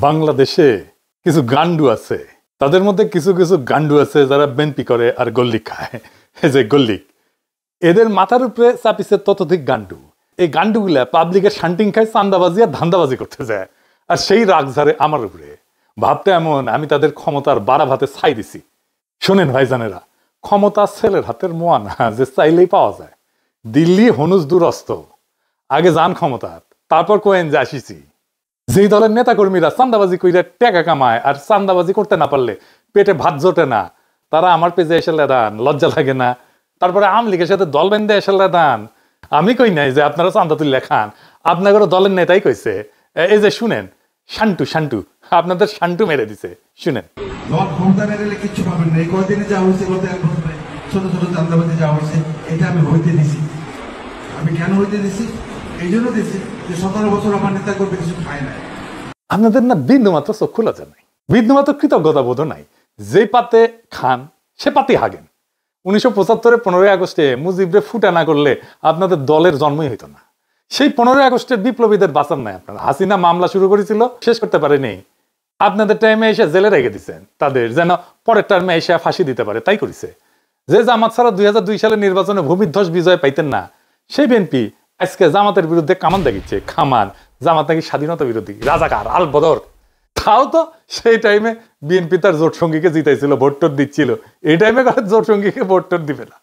বাংলাদেশে কিছু গান্ডু আছে, তাদের মধ্যে কিছু কিছু গান্ডু আছে যারা বেনপি করে আর গল্লি খায়। এই যে গল্লিক, এদের মাথার উপরে চাপিছে ততোধিক গান্ডু। এই গান্ডুগুলা পাবলিকের শান্টিং খায়, চান্দাবাজি আর ধান্দাবাজি করতে যায়, আর সেই রাগ ঝাড়ে আমার উপরে। ভাবতে এমন আমি তাদের ক্ষমতার বাড়া ভাতে ছাই দিছি। শোনেন ভাইজানেরা, ক্ষমতা ছেলের হাতের মোয়া না যে চাইলেই পাওয়া যায়। দিল্লি হনুজ দুরস্ত, আগে যান ক্ষমতা, তারপর কোয়েন যে আসিছি। যেই দলের নেতাকর্মীরা চান্দাবাজি কইরা টাকা কামায় আর চান্দাবাজি করতে না পারলে পেটে ভাত জোটে না, তারা আমার পেজে এসে লেদান, লজ্জা লাগে না? তারপরে আওয়ামী লীগের সাথে দল বেঁধে এসে লেদান। আমি কই নাই যে আপনারা চান্দা তুলে খান, আপনাদের দলের নেতাই কইছে। এই যে শুনেন, শান্টু শান্টু আপনাদের শান্টু মেরে দিছে, শুনেন। কিচ্ছু পাবেন না, এই কয়দিনে যা হয়েছে গত এক বছরে ছোট ছোট চান্দাবাজি যা হয়েছে, এটা আমি হইতে দিছি। আমি কেন হইতে দিছি? এই জন্য দিছি যে 17 বছর আমার নেতা করবে কিছু খায় নাই। আপনাদের না বিন্দু মাত্র চক্ষু লজ্জা নাই, বিন্দু মাত্র কৃতজ্ঞতা বোধ নাই। যে পাতে খান সে পাতে হাগেন। 1975 15ই আগস্টে মুজিবরে ফুটা না করলে আপনাদের দলের জন্মই হইতো না। সেই 15ই আগস্টের বিপ্লবীদের বাঁচান নাই আপনারা। হাসিনা মামলা শুরু করেছিল, শেষ করতে পারেনি। আপনাদের টাইমে এসে জেলে রেখে দিচ্ছেন তাদের, যেন পরের টার্মে এসে ফাঁসি দিতে পারে, তাই করেছে। যে জামাত ছাড়া 2002 সালের নির্বাচনে ভূমিধ্বস বিজয় পাইতেন না, সেই বিএনপি আজকে জামাতের বিরুদ্ধে কামান দেখিচ্ছে। খামান জামাত নাকি স্বাধীনতা বিরোধী, রাজাকার, আল বদর। তাও তো সেই টাইমে বিএনপি তার জোট সঙ্গীকে জিতাইছিল, ভোট টোট দিচ্ছিল। এই টাইমে জোট সঙ্গীকে ভোট টোট দিবে না।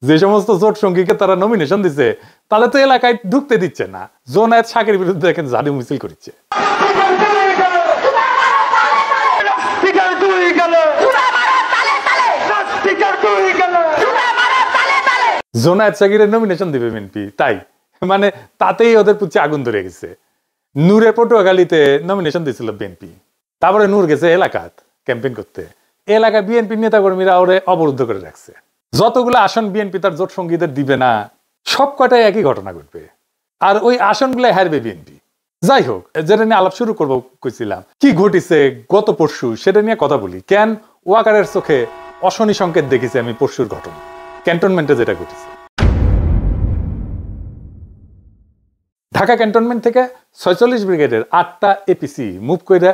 যে সমস্ত জোট সঙ্গীকে তারা নমিনেশন দিচ্ছে তাদের তো এলাকায় ঢুকতে দিচ্ছে না। জোনায়েত শাকের বিরুদ্ধে এখন ঝাড়ু মিছিল করছে। জোনায়েত শাকিরের নমিনেশন দিবে বিএনপি, তাই মানে তাতেই ওদের পুচ্ছে আগুন ধরে গেছে। নূরের পটুয়াখালীতে নমিনেশন দিয়েছিল বিএনপি, তারপরে নূর গেছে এলাকাত ক্যাম্পেইন করতে। এলাকায় বিএনপি নেতাকর্মীরা ওরে অবরুদ্ধ করে রাখছে। যতগুলো আসন বিএনপি তার জোট সঙ্গীদের দিবে না, সব কটাই একই ঘটনা ঘটবে, আর ওই আসনগুলো হারবে বিএনপি। যাই হোক, যেটা নিয়ে আলাপ শুরু করবো কইছিলাম, কি ঘটিছে গত পরশু সেটা নিয়ে কথা বলি। কেন ওয়াকারের চোখে অশনি সংকেত দেখেছি আমি পরশুর ঘটনা, ক্যান্টনমেন্টে যেটা ঘটেছে। ঢাকা ক্যান্টনমেন্ট থেকে 46 ব্রিগেডের 8টা এপিসি মুভ করে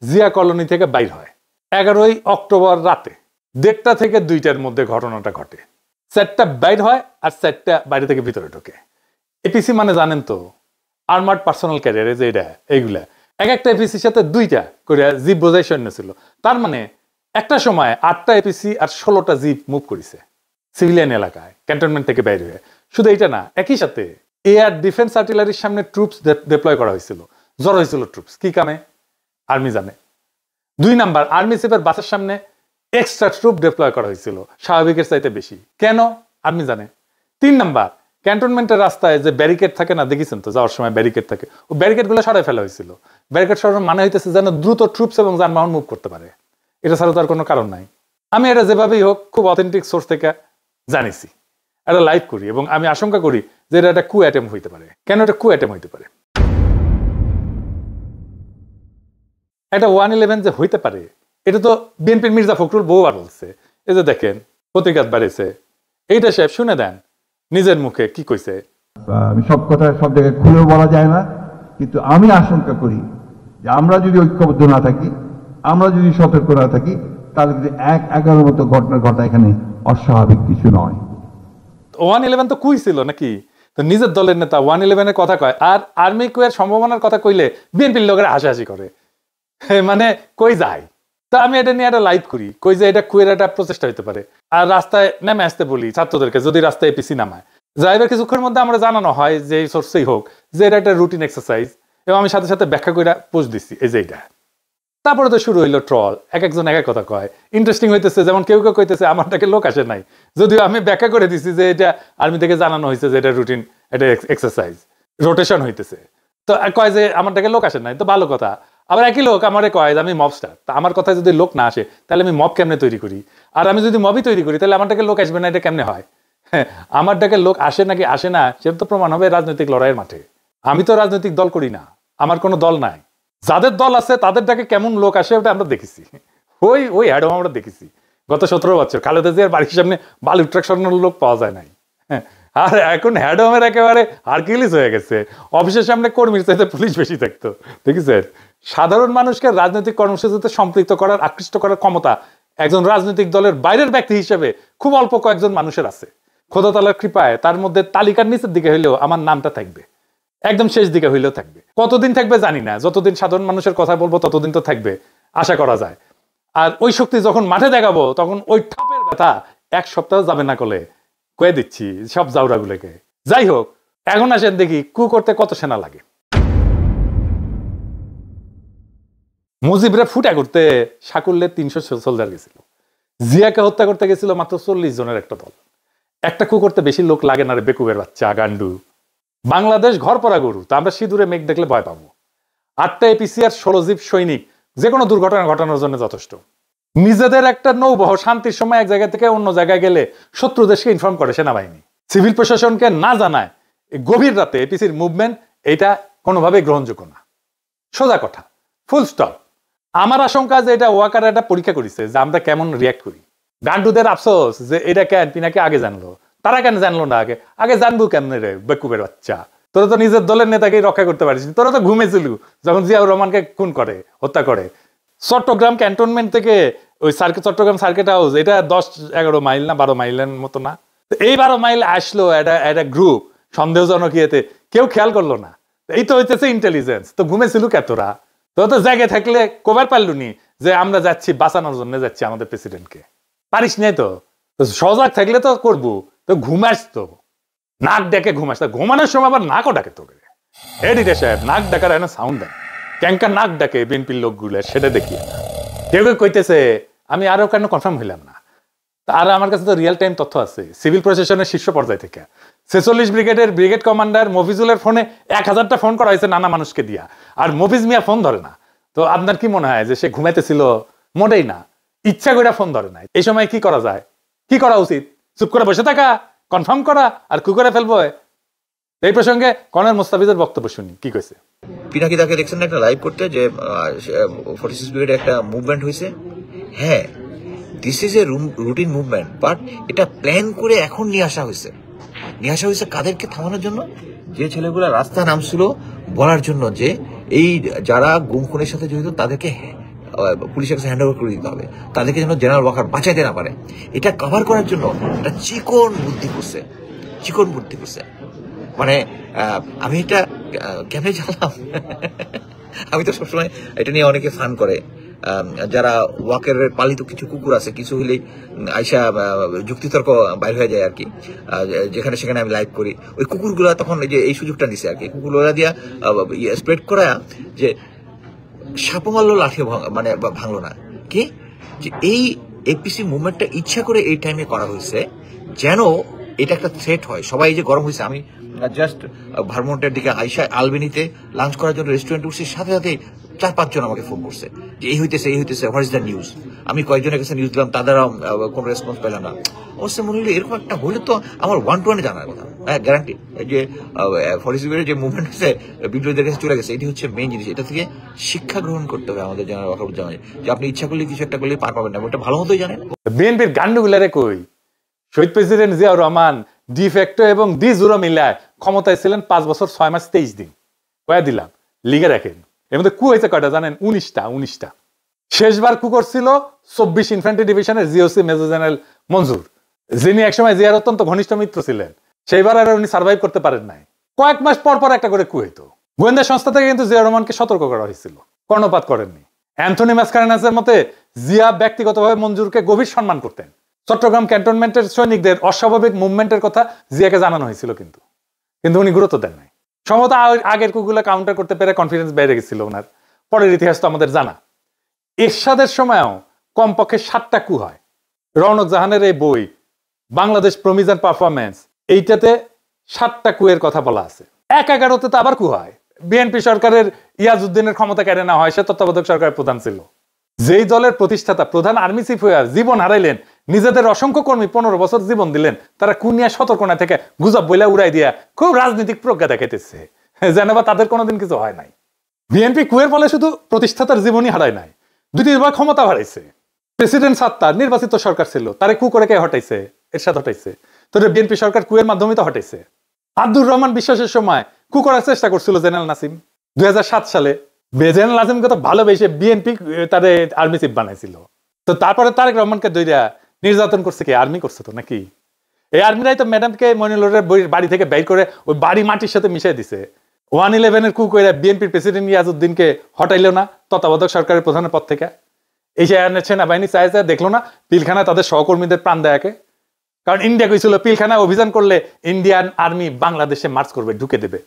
জিয়া কলোনি থেকে বাইর হয় 11ই অক্টোবর রাতে 1:30 থেকে 2টার মধ্যে ঘটনাটা ঘটে। 4টা বাইর হয় আর 4টা বাইরে থেকে ভিতরে ঢোকে। এপিসি মানে জানেন তো, আর্মার্ড পার্সোনাল ক্যারিয়ারে, যে এটা এইগুলা এক একটা এপিসির সাথে 2টা করে জিপ বোঝাই সৈন্য ছিল। তার মানে একটা সময় 8টা এপিসি আর 16টা জিপ মুভ করেছে সিভিলিয়ান এলাকায় ক্যান্টনমেন্ট থেকে বাইরে হয়ে। শুধু এটা না, একই সাথে এয়ার ডিফেন্স আর্টিলারির সামনে ট্রুপস ডিপ্লয় করা হয়েছিল। জড়ো হয়েছিল ট্রুপস, কি কামে আর্মি জানে। 2 নাম্বার, আর্মি চিফের বাসের সামনে এক্সট্রা ট্রুপ ডিপ্লয় করা হয়েছিল, স্বাভাবিকের চাইতে বেশি। কেন আর্মি জানে। 3 নাম্বার, ক্যান্টনমেন্টের রাস্তায় যে ব্যারিকেড থাকে না, দেখেছেন তো যাওয়ার সময় ব্যারিকেড থাকে, ও ব্যারিকেড গুলো সরাই ফেলা হয়েছিল। ব্যারিকেড সরানোর মানে হইতেছে যেন দ্রুত ট্রুপস এবং যানবাহন মুভ করতে পারে। এটা ছাড়া তো আর কোনো কারণ নাই। আমি এটা যেভাবেই হোক খুব অথেন্টিক সোর্স থেকে জানিছি, এটা লাইভ করি, এবং আমি আশঙ্কা করি যে এটা একটা কু অ্যাটেম্প হইতে পারে। কেন এটা কু অ্যাটেম্প হইতে পারে? এটা 111 যে হইতে পারে, এটা তো বিএনপির মির্জা ফখরুল বহুবার বলছে। এই যে দেখেন পত্রিকাত বাড়িয়েছে, এইটা সাহেব শুনে দেন নিজের মুখে কি কইছে। আমি সব কথা সব জায়গায় খুলেও বলা যায় না, কিন্তু আমি আশঙ্কা করি যে আমরা যদি ঐক্যবদ্ধ না থাকি, আমরা যদি সতর্ক না থাকি, তাহলে যদি 1-11 মতো ঘটনা ঘটা এখানে অস্বাভাবিক কিছু নয়। 111 তো কুই ছিল নাকি? তো নিজের দলের নেতা 111-এর কথা কয়, আর আর্মি কুয়ের সম্ভাবনার কথা কইলে বিএনপির লোকেরা হাসাহাসি করে, মানে কই যায়। তা আমি এটা নিয়ে একটা লাইভ করি, কই যে এটা কুয়ের একটা প্রচেষ্টা হইতে পারে। আর রাস্তায় নেমে আসতে বলি ছাত্রদেরকে, যদি রাস্তায় এপিসি নামায় যাইবার কিছুক্ষণের মধ্যে আমরা জানানো হয় যে এই সোর্সেই হোক যে এটা একটা রুটিন এক্সারসাইজ, এবং আমি সাথে সাথে ব্যাখ্যা করে পোস্ট দিচ্ছি এই যে এটা। তারপরে তো শুরু হইলো ট্রল, এক একজন এক এক কথা কয়। ইন্টারেস্টিং হইতেছে, যেমন কেউ কেউ কইতেছে আমারটাকে লোক আসে নাই, যদিও আমি ব্যাখ্যা করে দিছি যে এটা আর্মি থেকে জানানো হয়েছে যে এটা রুটিন, এটা এক্সারসাইজ, রোটেশন হইতেছে। তো কয় যে আমারটাকে লোক আসে নাই, তো ভালো কথা। আবার একই লোক আমারে কয় যে আমি মব স্টার, তা আমার কথায় যদি লোক না আসে তাহলে আমি মব কেমনে তৈরি করি? আর আমি যদি মবই তৈরি করি তাহলে আমারটাকে লোক আসবে না, এটা কেমনে হয়? হ্যাঁ, আমারটাকে লোক আসে নাকি আসে না সেটা তো প্রমাণ হবে রাজনৈতিক লড়াইয়ের মাঠে। আমি তো রাজনৈতিক দল করি না, আমার কোনো দল নাই। যাদের দল আছে তাদেরটাকে কেমন লোক আসে ওটা আমরা দেখেছি, ওই অ্যাডও আমরা দেখেছি। গত 17 বছর খালেদা জিয়ার বাড়ির সামনে বালু ট্রাক সরানোর লোক পাওয়া যায় নাই। হ্যাঁ, আর এখন হ্যাডোমের একেবারে হারকিউলিস হয়ে গেছে। অফিসের সামনে কর্মীর চাইতে পুলিশ বেশি থাকতো, দেখেছেন? সাধারণ মানুষকে রাজনৈতিক কর্মসূচিতে সম্পৃক্ত করার আকৃষ্ট করার ক্ষমতা একজন রাজনৈতিক দলের বাইরের ব্যক্তি হিসেবে খুব অল্প কয়েকজন মানুষের আছে। খোদা তাআলার কৃপায় তার মধ্যে তালিকার নিচের দিকে হইলেও আমার নামটা থাকবে, একদম শেষ দিকে হইলেও থাকবে। কতদিন থাকবে জানি না, যতদিন সাধারণ মানুষের কথা বলবো ততদিন তো থাকবে আশা করা যায়। আর ওই শক্তি যখন মাঠে দেখাবো তখন ওই ঠাপের ব্যথা এক সপ্তাহ যাবে না কলে কয়ে দিচ্ছি সব জাউরাগুলোকে। যাই হোক, এখন আসেন দেখি কু করতে কত সেনা লাগে। মুজিবরা ফুটা করতে সাকুল্যে 300 সোলজার গেছিল, জিয়াকে হত্যা করতে গেছিল মাত্র 40 জনের একটা দল। একটা কু করতে বেশি লোক লাগে না রে বেকুবের বাচ্চা গান্ডু। বাংলাদেশ ঘর পড়া গরু, তা আমরা সিঁদুরে মেঘ দেখলে ভয় পাবো। 8টা এপিসি আর 16 জীব সৈনিক যে কোনো দুর্ঘটনা ঘটানোর জন্য যথেষ্ট। নিজেদের একটা নৌবহ শান্তির সময় এক জায়গা থেকে অন্য জায়গায় গেলে শত্রু দেশকে ইনফর্ম করে সেনাবাহিনী, সিভিল প্রশাসনকে না জানায় গভীর রাতে এপিসির মুভমেন্ট, এটা কোনোভাবেই গ্রহণযোগ্য না। সোজা কথা, ফুল স্টপ। আমার আশঙ্কা যে এটা ওয়াকার একটা পরীক্ষা করেছে যে আমরা কেমন রিয়াক্ট করি। গান্ডুদের আফসোস যে এটা কেন পিনাকে আগে জানলো, তারা কেন জানলো না আগে? আগে জানবো কেমনে রে বেকুবের বাচ্চা, তোরা তো নিজের দলের নেতাকে রক্ষা করতে পারিস, তোরা তো ঘুমেছিল যখন জিয়াউর রহমানকে খুন করে, হত্যা করে। চট্টগ্রাম ক্যান্টনমেন্ট থেকে ওই চট্টগ্রাম সার্কিট হাউস, এটা 10-11 মাইল না 12 মাইলের মতো না? এই 12 মাইল আসলো একটা গ্রুপ সন্দেহজনক ইয়েতে, কেউ খেয়াল করলো না। এই তো হইতেছে ইন্টেলিজেন্স। তো ঘুমেছিল কে তোরা? তোরা তো জায়গায় থাকলে কবার পারলু নি যে আমরা যাচ্ছি বাঁচানোর জন্য, যাচ্ছি আমাদের প্রেসিডেন্টকে? পারিস নাই তো। সজাগ থাকলে তো করবো, তো ঘুমাস তো, নাক ডেকে ঘুমাস। ঘুমানোর সময় আবার নাকও ডাকে তোকে। এডিটর সাহেব নাক ডাকার এনে সাউন্ড দেন, ক্যাঙ্কা নাক ডাকে বিএনপির লোকগুলো, সেটা দেখি। কেউ কেউ কইতেছে, আমি আরো কেন কনফার্ম হইলাম না, আর আমার কাছে তো রিয়েল টাইম তথ্য আছে সিভিল প্রশাসনের শীর্ষ পর্যায় থেকে। 46 ব্রিগেডের ব্রিগেড কমান্ডার মফিজুলের ফোনে 1000টা ফোন করা হয়েছে নানা মানুষকে দিয়া, আর মফিজ মিয়া ফোন ধরে না। তো আপনার কি মনে হয় যে সে ঘুমাইতেছিল? মোটেই না, ইচ্ছা করে ফোন ধরে না। এই সময় কি করা যায়, কি করা উচিত? চুপ করে বসে থাকা, কনফার্ম করা, আর কু করে ফেলবো? এই প্রসঙ্গে কর্নেল মোস্তাফিজের বক্তব্য শুনি কি কইছে। পিনাকি তাকে দেখছেন একটা লাইভ করতে যে 46 ব্রিগেডে একটা মুভমেন্ট হয়েছে। হ্যাঁ, this is a routine movement, but এটা প্ল্যান করে এখন নিয়ে আসা হয়েছে। কাদেরকে থামানোর জন্য? যে ছেলেগুলা রাস্তা নামছিল বলার জন্য যে এই যারা গুম খুনের সাথে জড়িত তাদেরকে পুলিশের কাছে হ্যান্ড ওভার করে দিতে হবে, তাদেরকে যেন জেনারেল ওয়াকার বাঁচাইতে না পারে। এটা কভার করার জন্য একটা চিকন বুদ্ধি করছে। মানে আমি এটা কেমনে জানলাম? আমি তো সবসময় এটা নিয়ে অনেকে ফান করে, যারা ওয়াকের পালিত কিছু কুকুর আছে, কিছু হলেই আইসা যুক্তিতর্ক বাইর হয়ে যায় আর কি, যেখানে সেখানে আমি লাইভ করি। ওই কুকুরগুলা তখন এই সুযোগটা দিছে আর কি, কুকুরগুলা দিয়া স্প্রেড করা যে সাপও মারলো লাঠি মানে ভাঙলো না। কি যে এই এপিসি মুভমেন্টটা ইচ্ছা করে এই টাইমে করা হয়েছে যেন এটা একটা থ্রেট হয়। সবাই যে গরম হয়েছে, আমি জাস্ট ভারমন্টের দিকে আইসা আলবেনিতে লাঞ্চ করার জন্য রেস্টুরেন্টে উঠছি, সাথে সাথে 4-5 জন আমাকে ফোন করছে যে এই হইতেছে হোয়াট ইজ দ্য নিউজ। আমি কয়েকজনের কাছে নিউজ দিলাম, তাদেরও কোনো রেসপন্স পেলাম না। অবশ্য মনে হলো এরকম একটা হলে তো আমার 1-to-1 জানার কথা। হ্যাঁ, গ্যারান্টি যে 46 ব্রিগেডের যে মুভমেন্ট হচ্ছে বিদ্রোহীদের কাছে চলে গেছে, এটি হচ্ছে মেইন জিনিস। এটা থেকে শিক্ষা গ্রহণ করতে হবে আমাদের জেনারেল ওয়াকারুজ্জামান, যে আপনি ইচ্ছা করলে কিছু একটা করলে পার পাবেন না, ওটা ভালো মতোই জানেন। বিএনপির গান্ডুগুলারে কই, শহীদ প্রেসিডেন্ট জিয়াউর রহমান ডিফেক্টো এবং ডি জুরো মিলায় ক্ষমতায় ছিলেন 5 বছর 6 মাস 23 দিন। কয়া দিলাম লিগে রাখেন। এর মধ্যে কু হয়েছে কয়টা জানেন? 19টা। শেষবার কু করছিল 24 ইনফ্যান্ট্রি ডিভিশনের জিওসি মেজর জেনারেল মঞ্জুর, যিনি একসময় জিয়ার অত্যন্ত ঘনিষ্ঠ মিত্র ছিলেন। সেইবার আর উনি সার্ভাইভ করতে পারেন নাই। কয়েক মাস পর পর একটা করে কু হইতো। গোয়েন্দা সংস্থা থেকে কিন্তু জিয়াউর রহমানকে সতর্ক করা হয়েছিল, কর্ণপাত করেননি। অ্যান্থনি ম্যাসকারেনাসের মতে জিয়া ব্যক্তিগতভাবে মঞ্জুরকে গভীর সম্মান করতেন। চট্টগ্রাম ক্যান্টনমেন্টের সৈনিকদের অস্বাভাবিক মুভমেন্টের কথা জিয়াকে জানানো হয়েছিল, কিন্তু উনি গুরুত্ব দেন নাই। সম্ভবত আগের কুগুলো কাউন্টার করতে পেরে কনফিডেন্স বেড়ে গেছিল ওনার। পরের ইতিহাস তো আমাদের জানা। এরশাদের সময়ও কমপক্ষে 7টা কু হয়। রওনক জাহানের এই বই বাংলাদেশ প্রমিস এন্ড পারফরমেন্স, এইটাতে 7টা কুয়ের কথা বলা আছে। 11-তে তো আবার কু হয়। বিএনপি সরকারের ইয়াজউদ্দিনের ক্ষমতা কেড়ে নেওয়া হয়, সে তত্ত্বাবধায়ক সরকারের প্রধান ছিল। যেই দলের প্রতিষ্ঠাতা প্রধান আর্মি চিফ হয়ে জীবন হারাইলেন, নিজেদের অসংখ্য কর্মী 15 বছর জীবন দিলেন, তারা কুনিয়া সতর্কনা থেকে গুজব বইলা উড়াই দিয়া খুব রাজনৈতিক প্রজ্ঞা দেখাইতেছে, যেন বা তাদের কোনোদিন কিছু হয় নাই। বিএনপি কুয়ের ফলে শুধু প্রতিষ্ঠাতার জীবনই হারায় নাই, 2বার ক্ষমতা হারাইছে। প্রেসিডেন্ট সাত্তার নির্বাচিত সরকার ছিল, তারে কু করে কে হটাইছে? এরশাদ হটাইছে। তো বিএনপি সরকার কুয়ের মাধ্যমে তো হটাইছে। আব্দুর রহমান বিশ্বাসের সময় কু করার চেষ্টা করছিল জেনারেল নাসিম। 2007 সালে জেনারেল আসিমকে তো ভালোবেসে বিএনপি তাদের আর্মি চিফ বানাইছিল। তো তারপরে তারেক রহমানকে দইরা নির্যাতন করছে কি? আর্মি করছে তো নাকি? এই আর্মিরাই তো ম্যাডামকে মইনুলের বাড়ি থেকে বের করে ওই বাড়ি মাটির সাথে মিশিয়ে দিছে। 111-এর কু করে বিএনপির প্রেসিডেন্ট ইয়াজউদ্দিনকে হটাইল না তত্ত্বাবধায়ক সরকারের প্রধানের পদ থেকে। এই সেনাবাহিনী চাইছে দেখলো না পিলখানায় তাদের সহকর্মীদের প্রাণ দেয়াকে? কারণ ইন্ডিয়া কইছিল পিলখানায় অভিযান করলে ইন্ডিয়ান আর্মি বাংলাদেশে মার্চ করবে, ঢুকে দেবে।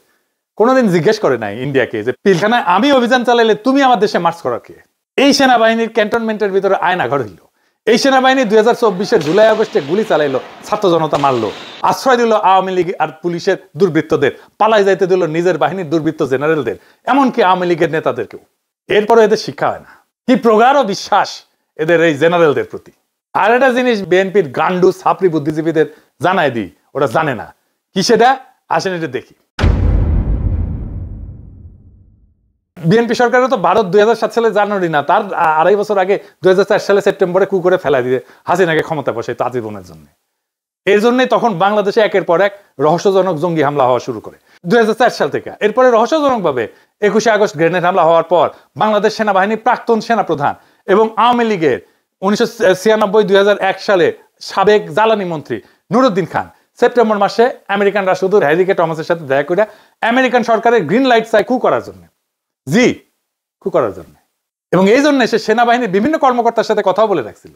কোনোদিন জিজ্ঞেস করে নাই ইন্ডিয়াকে যে পিলখানায় আমি অভিযান চালাইলে তুমি আমার দেশে মার্চ করার কে? এই সেনাবাহিনীর ক্যান্টনমেন্টের ভিতরে আয়না ঘর হইল। এই সেনাবাহিনী 2024-এর জুলাই আগস্টে গুলি চালাইলো, ছাত্র জনতা মারলো, আশ্রয় দিল আওয়ামী লীগ আর পুলিশের দুর্বৃত্তদের, পালাই যাইতে দিল নিজের বাহিনীর দুর্বৃত্ত জেনারেলদের, এমনকি আওয়ামী লীগের নেতাদেরকেও। এরপরে এদের শিক্ষা হয় না। কি প্রগাঢ় বিশ্বাস এদের এই জেনারেলদের প্রতি। আর একটা জিনিস বিএনপির গান্ডু ছাপরি বুদ্ধিজীবীদের জানাই দিই, ওরা জানে না কি সেটা। আসেন এটা দেখি। বিএনপি সরকারের তো ভারত 2007 সালে জানুয়ারি না, তার 2.5 বছর আগে 2004 সালে সেপ্টেম্বরে কু করে ফেলা দিয়ে হাসিনাকে ক্ষমতা বসাইতো আজীবনের জন্য। এর জন্যই তখন বাংলাদেশে একের পর এক রহস্যজনক জঙ্গি হামলা হওয়া শুরু করে 2004 সাল থেকে। এরপরে রহস্যজনক ভাবে 21শে আগস্ট গ্রেনেড হামলা হওয়ার পর বাংলাদেশ সেনাবাহিনীর প্রাক্তন সেনাপ্রধান এবং আওয়ামী লীগের 1996-2001 সালে সাবেক জ্বালানি মন্ত্রী নুরুদ্দিন খান সেপ্টেম্বর মাসে আমেরিকান রাষ্ট্রদূত হ্যারি কে টমাসের সাথে দেখা করে আমেরিকান সরকারের গ্রিন লাইট চাই কু করার জন্য, কু করার জন্য। এবং এই জন্য সে সেনাবাহিনীর বিভিন্ন কর্মকর্তার সাথে কথা বলে রাখছিল।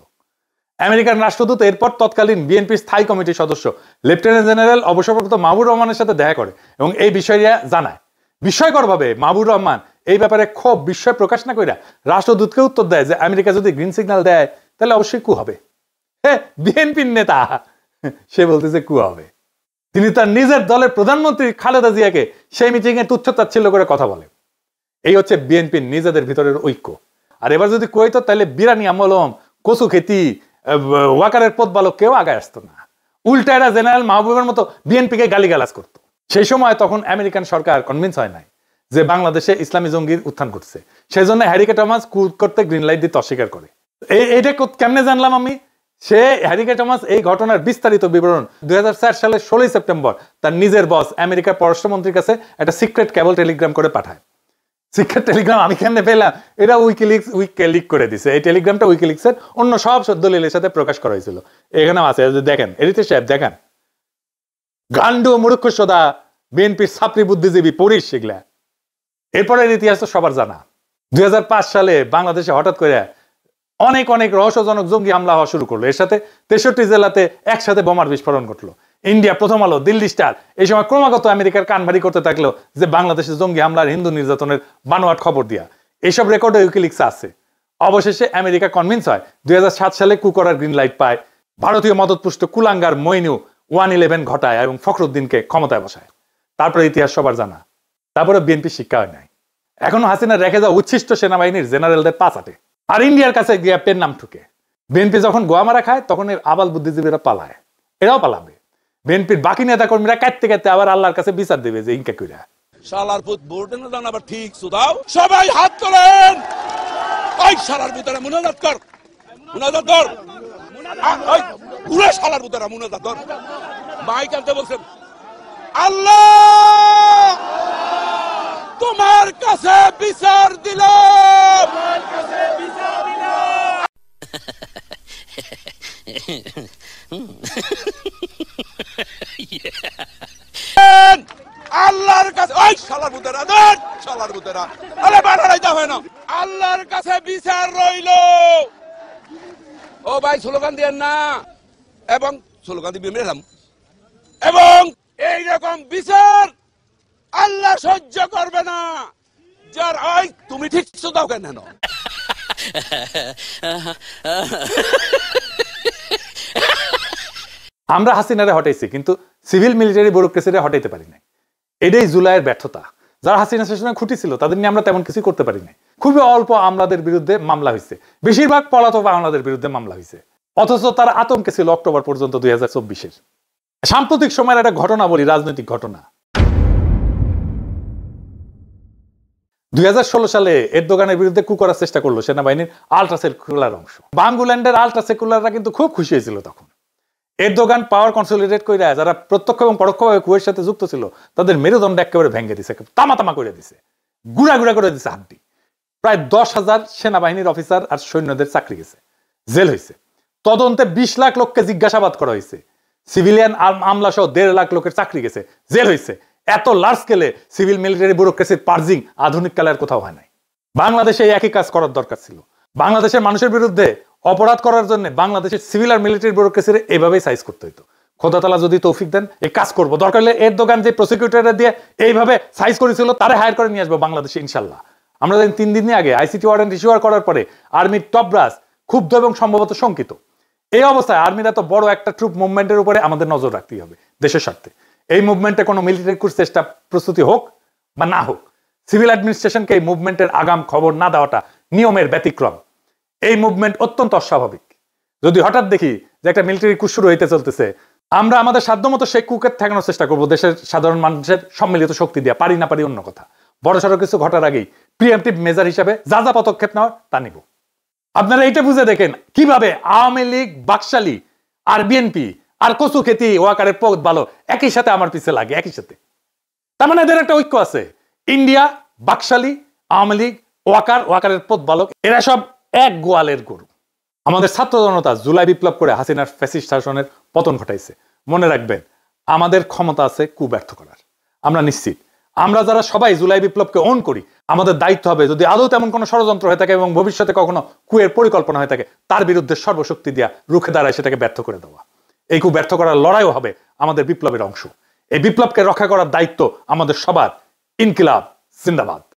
আমেরিকান রাষ্ট্রদূত এরপর তৎকালীন বিএনপির স্থায়ী কমিটির সদস্য লেফটেন্যান্ট জেনারেল অবসরপ্রাপ্ত মাহবুর রহমানের সাথে দেখা করে এবং এই বিষয়টা জানায়। বিস্ময়করভাবে মাহবুর রহমান এই ব্যাপারে খুব বিস্ময় প্রকাশ না কইরা রাষ্ট্রদূতকে উত্তর দেয় যে আমেরিকা যদি গ্রিন সিগন্যাল দেয় তাহলে অবশ্যই কু হবে। হ্যাঁ, বিএনপির নেতা সে বলতেছে কু হবে। তিনি তার নিজের দলের প্রধানমন্ত্রী খালেদা জিয়াকে সেই মিটিং এ তুচ্ছতাচ্ছিল্য করে কথা বলে। এই হচ্ছে বিএনপির নিজেদের ভিতরের ঐক্য। আর এবার যদি কইতো তাহলে বিরানি আমলম, কচু খেতি, ওয়াকারের পথ বালক কেউ আগায় আসতো না। উল্টা এরা জেনারেল মাহবুবের মতো বিএনপিকে গালিগালাজ করতো। সেই সময় তখন আমেরিকান সরকার কনভিন্স হয় নাই যে বাংলাদেশে ইসলামী জঙ্গির উত্থান ঘটছে। সেই জন্য হ্যারি কে টমাস কু করতে গ্রিন লাইট দিতে অস্বীকার করে। এইটা কেমনে জানলাম আমি? সে হ্যারি কে টমাস এই ঘটনার বিস্তারিত বিবরণ 2004 সালের 16 সেপ্টেম্বর তার নিজের বস আমেরিকার পররাষ্ট্রমন্ত্রীর কাছে একটা সিক্রেট কেবল টেলিগ্রাম করে পাঠায়। সিক্রেট টেলিগ্রাম আমি কেন পেলাম? এটা উইকে লিক করে দিছে। এই টেলিগ্রামটা উইকিলিক্সের অন্য সব দলিলের সাথে প্রকাশ করা হয়েছিল। এখানেও আছে, দেখেন এডিটর সাহেব দেখেন। গান্ডু মূর্খ সদা বিএনপির ছাত্রী বুদ্ধিজীবী পড়িস সেগুলা। এরপরের ইতিহাস তো সবার জানা। 2005 সালে বাংলাদেশে হঠাৎ করে অনেক অনেক রহস্যজনক জঙ্গি হামলা হওয়া শুরু করলো। এর সাথে 63 জেলাতে একসাথে বোমার বিস্ফোরণ ঘটলো। ইন্ডিয়া, প্রথম আলো, দিল্লি স্টার এই সময় ক্রমাগত আমেরিকার কান ভারী করতে থাকলো যে বাংলাদেশে জঙ্গি হামলার, হিন্দু নির্যাতনের বানোয়াট খবর দিয়া। এইসব রেকর্ডে উইকিলিক্স আছে। অবশেষে আমেরিকা কনভিন্স হয়, 2007 সালে কু করার গ্রিন লাইট পায়। ভারতীয় মদতপুষ্ট কুলাঙ্গার মইনু 111 ঘটায় এবং ফখরুদ্দিনকে ক্ষমতায় বসায়। তারপরে ইতিহাস সবার জানা। তারপরে বিএনপি শিক্ষা হয় নাই। এখনো হাসিনা রেখে যাওয়া উচ্ছিষ্ট সেনাবাহিনীর জেনারেলদের পাচাটে আর ইন্ডিয়ার কাছে গিয়ে পেন নাম ঠুকে। বিএনপি যখন গোয়া মারা খায় তখন এর আবাল বুদ্ধিজীবীরা পালায়, এরাও পালাবে। বিএনপির বাকি নেতা কর্মীরা কাটতে কাটতে আবার আল্লাহর কাছে বিচার দেবে যে ইনকা কইরা শালার পুত বোর্ডে না দান আবার ঠিক সুদাও। সবাই হাত তোলেন। ওই শালার পুতরা মুনাজাত কর, মুনাজাত কর। ওই পুরো শালার পুতরা মুনাজাত কর। মাইক আনতে বলছেন। আল্লাহ তোমার কাছে বিচার দিলাম, তোমার কাছে বিচার দিলাম। আল্লাহর কাছে ওই শালার পুতরা দেন, শালার পুতরা আরে বাড়াইতে হয় না। আল্লাহর কাছে বিচার রইল। ও ভাই স্লোগান দেন না, এবং স্লোগান দিয়ে মেলাম, এবং এইরকম বিচার আল্লাহ সহ্য করবে না। যার ওই তুমি ঠিক দাও কেন? আমরা হাসিনারে হটাইছি কিন্তু সিভিল মিলিটারি ব্যুরোক্রেসিরে হটাইতে পারি নাই। এটাই জুলাইয়ের ব্যর্থতা। যারা হাসিনা শাসনে খুঁটি ছিল তাদের নিয়ে আমরা তেমন কিছু করতে পারি নাই। খুবই অল্প আমলাদের বিরুদ্ধে মামলা হয়েছে, বেশিরভাগ পলাতক আমলাদের বিরুদ্ধে মামলা হয়েছে। অথচ তারা আতঙ্কে ছিল অক্টোবর পর্যন্ত 2024-এর। সাম্প্রতিক সময়ের একটা ঘটনা বলি, রাজনৈতিক ঘটনা। 2016 সালে এরদোগানের বিরুদ্ধে কু করার চেষ্টা করলো সেনাবাহিনীর আলট্রা সেকুলার অংশ। বাঙ্গুল্যান্ডের আলট্রা সেকুলাররা কিন্তু খুব খুশি হয়েছিল তখন। এরদোগান পাওয়ার কনসলিডেট করে যারা প্রত্যক্ষ এবং পরোক্ষভাবে কুয়ের সাথে যুক্ত ছিল তাদের মেরুদণ্ড একেবারে ভেঙে দিছে, তামা তামা করে দিছে, গুড়া গুড়া করে দিছে হাড্ডি। প্রায় 10,000 সেনাবাহিনীর অফিসার আর সৈন্যদের চাকরি গেছে, জেল হয়েছে। তদন্তে 20 লাখ লোককে জিজ্ঞাসাবাদ করা হয়েছে, সিভিলিয়ান আমলা সহ 1.5 লাখ লোকের চাকরি গেছে, জেল হয়েছে। এত লার্জ স্কেলে সিভিল মিলিটারি ব্যুরোক্রেসির পার্জিং আধুনিক কালে আর কোথাও হয় নাই। বাংলাদেশে এই একই কাজ করার দরকার ছিল। বাংলাদেশের মানুষের বিরুদ্ধে অপরাধ করার জন্য বাংলাদেশের সিভিল আর মিলিটারি ব্যুরোক্রেসির এইভাবেই সাইজ করতে হইতো। খোদা তাআলা যদি তৌফিক দেন এই কাজ করবো, দরকার হলে এর দোকান যে প্রসিকিউটর দিয়ে এইভাবে সাইজ করেছিল তারা হায়ার করে নিয়ে আসবো বাংলাদেশে ইনশাল্লাহ। আমরা 3 দিন আগে আইসিটি ওয়ারেন্ট ইস্যুয়ার করার পরে আর্মির টপ ব্রাস ক্ষুব্ধ এবং সম্ভবত শঙ্কিত। এই অবস্থায় আর্মির এত বড় একটা ট্রুপ মুভমেন্টের উপরে আমাদের নজর রাখতেই হবে দেশের স্বার্থে। এই মুভমেন্টে কোনো মিলিটারি কুর চেষ্টা প্রস্তুতি হোক বা না হোক, সিভিল অ্যাডমিনিস্ট্রেশনকে এই মুভমেন্টের আগাম খবর না দেওয়াটা নিয়মের ব্যতিক্রম। এই মুভমেন্ট অত্যন্ত অস্বাভাবিক। যদি হঠাৎ দেখি যে একটা মিলিটারি কুর শুরু হইতে চলতেছে, আমরা আমাদের সাধ্যমতো সেই কুকে ঠেকানোর চেষ্টা করবো দেশের সাধারণ মানুষের সম্মিলিত শক্তি দিয়ে। পারি না পারি অন্য কথা, বড়সড় কিছু ঘটার আগেই প্রিএমটিভ মেজার হিসাবে যা যা পদক্ষেপ নেওয়ার তা নিব। আপনারা এইটা বুঝে দেখেন কিভাবে আওয়ামী লীগ, বাকশালী আর বিএনপি আর কচু খেতি ওয়াকারের পথ ভালো একই সাথে আমার পিছে লাগে, একই সাথে। তার মানে এদের একটা ঐক্য আছে। ইন্ডিয়া, বাকশালী, আওয়ামী লীগ, ওয়াকারের পথ বালক, এরা সব এক গোয়ালের গরু। আমাদের ছাত্র জনতা জুলাই বিপ্লব করে হাসিনার ফ্যাসিস্ট শাসনের পতন ঘটাইছে। মনে রাখবেন, আমাদের ক্ষমতা আছে কু ব্যর্থ করার। আমরা নিশ্চিত আমরা যারা সবাই জুলাই বিপ্লবকে অন করি, আমাদের দায়িত্ব হবে যদি আদৌ তেমন কোনো ষড়যন্ত্র হয়ে থাকে এবং ভবিষ্যতে কখনো কুয়ের পরিকল্পনা হয়ে থাকে, তার বিরুদ্ধে সর্বশক্তি দিয়া রুখে দাঁড়ায় সেটাকে ব্যর্থ করে দেওয়া। এই কু ব্যর্থ করার লড়াইও হবে আমাদের বিপ্লবের অংশ। এই বিপ্লবকে রক্ষা করার দায়িত্ব আমাদের সবার। ইনকিলাব জিন্দাবাদ।